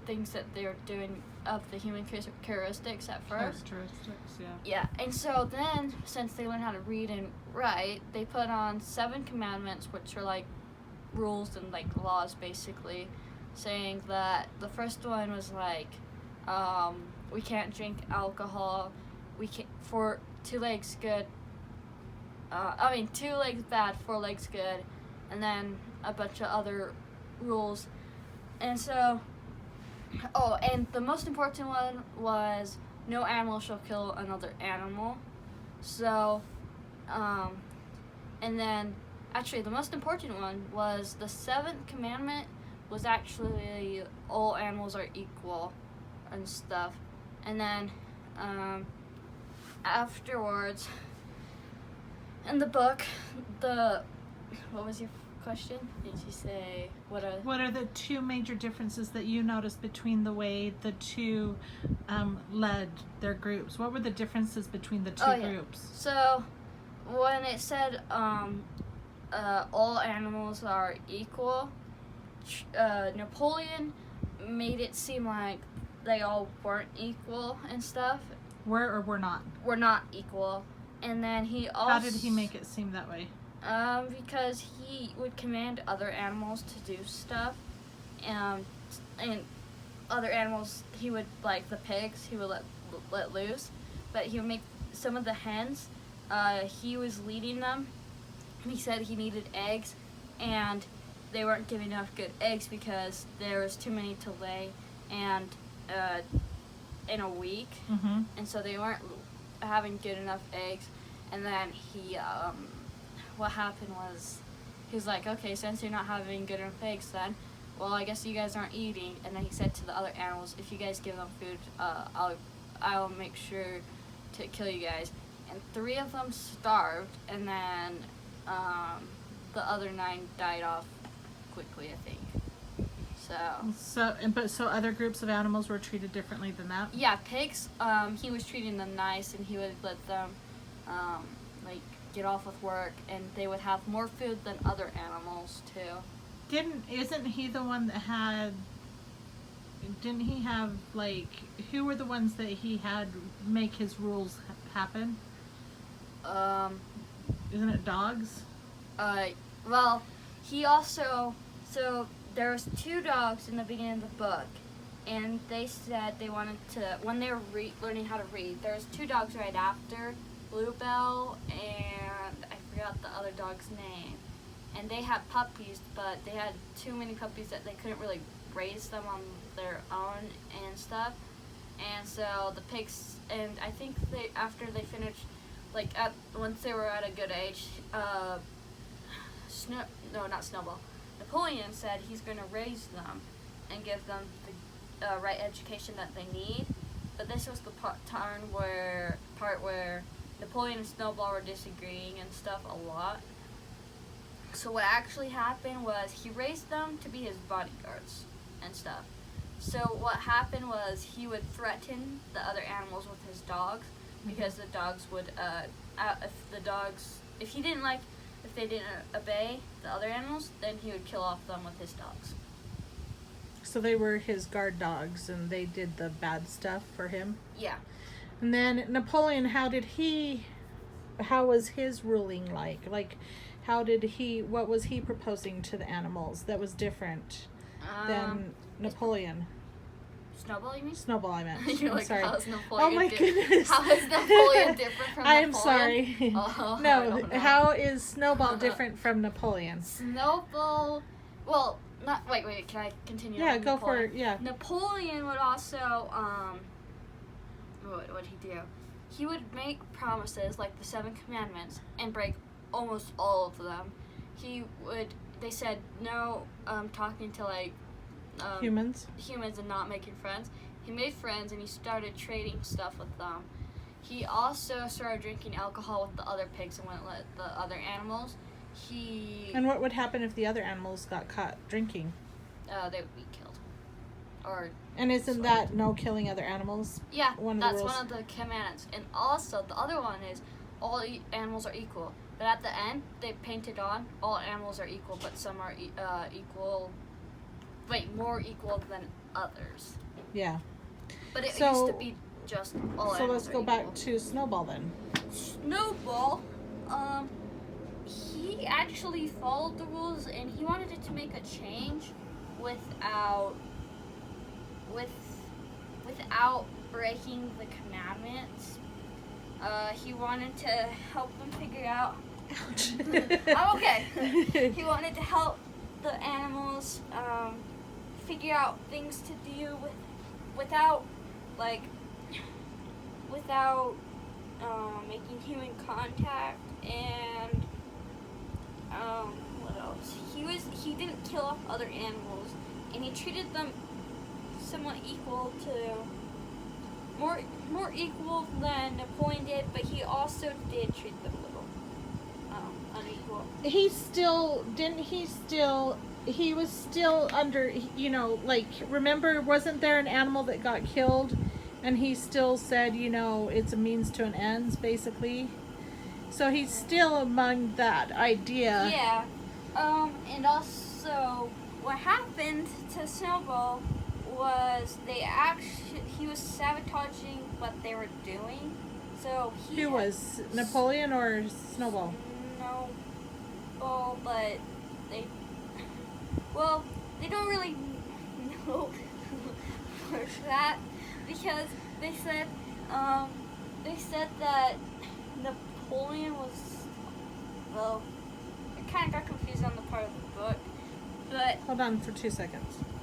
things that they're doing of the human characteristics at first. Characteristics, yeah. Yeah, and so then, since they learned how to read and write, they put on 7 commandments, which are like rules and like laws, basically, saying that the first one was like, we can't drink alcohol, we can't, for 2 legs good, 2 legs bad, 4 legs good, and then a bunch of other rules. And so, and the most important one was no animal shall kill another animal. So, and then, actually, the most important one was the 7th commandment was actually all animals are equal and stuff. And then, afterwards, in the book, what was your question? Did you say what are the 2 major differences that you noticed between the way the 2 led their groups? What were the differences between the 2 groups? So when it said all animals are equal, Napoleon made it seem like they all weren't equal and stuff. Were or were not? Were not equal. And then he also... How did he make it seem that way? Because he would command other animals to do stuff, and other animals he would, like the pigs, he would let loose, but he would make some of the hens, he was leading them. He said he needed eggs, and they weren't giving enough good eggs because there was too many to lay, and in a week, and so they weren't having good enough eggs. And then he what happened was, he was like, okay, since you're not having good enough eggs, then, well, I guess you guys aren't eating. And then he said to the other animals, if you guys give them food, I'll make sure to kill you guys. And 3 of them starved, and then the other 9 died off quickly, I think. So other groups of animals were treated differently than that? Yeah, pigs, he was treating them nice, and he would let them, get off with work, and they would have more food than other animals too. Isn't he the one that didn't he have, who were the ones that he had make his rules happen? Isn't it dogs? Well, he also, so there was 2 dogs in the beginning of the book, and they said they wanted to, when they were learning how to read, there was 2 dogs right after, Bluebell, and I forgot the other dog's name. And they had puppies, but they had too many puppies that they couldn't really raise them on their own and stuff. And so the pigs, and I think after they finished, once they were at a good age, Napoleon said he's going to raise them and give them the right education that they need. But this was the part where Napoleon and Snowball were disagreeing and stuff a lot. So what actually happened was he raised them to be his bodyguards and stuff. So what happened was he would threaten the other animals with his dogs, because the dogs would, if they didn't obey the other animals, then he would kill off them with his dogs. So they were his guard dogs, and they did the bad stuff for him? Yeah. And then Napoleon, how was his ruling like? What was he proposing to the animals that was different than Napoleon? Snowball, you mean? Snowball, I meant. You're sorry. How is Napoleon goodness. How is Napoleon different from I'm Napoleon? sorry. Oh, No, how is Snowball different from Napoleon? Snowball, well, wait, can I continue? Yeah, go for it, yeah. Napoleon would also, what would he do? He would make promises, like the 7 commandments, and break almost all of them. They said no talking to humans and not making friends. He made friends, and he started trading stuff with them. He also started drinking alcohol with the other pigs and wouldn't let the other animals. And what would happen if the other animals got caught drinking? They would be killed. And isn't that no killing other animals? Yeah, that's one one of the commandments. And also, the other one is all animals are equal. But at the end, they painted on all animals are equal, but some are equal more equal than others. Yeah. But it So- used to be just all So animals let's are go equal. back to Snowball then. Snowball, he actually followed the rules and he wanted it to make a change without breaking the commandments. He wanted to help them figure out. Ouch. I'm okay. He wanted to help the animals figure out things to do without making human contact, and what else? He didn't kill off other animals, and he treated them somewhat equal to more equal than Napoleon did, but he also did treat them a little unequal. He was still under, remember, wasn't there an animal that got killed and he still said, it's a means to an ends, basically? So he's still among that idea. Yeah. And also, what happened to Snowball was he was sabotaging what they were doing. So Who was Napoleon or Snowball? Snowball, but they don't really know for that, because they said that Napoleon was, I kind of got confused on the part of the book, but Hold on for 2 seconds.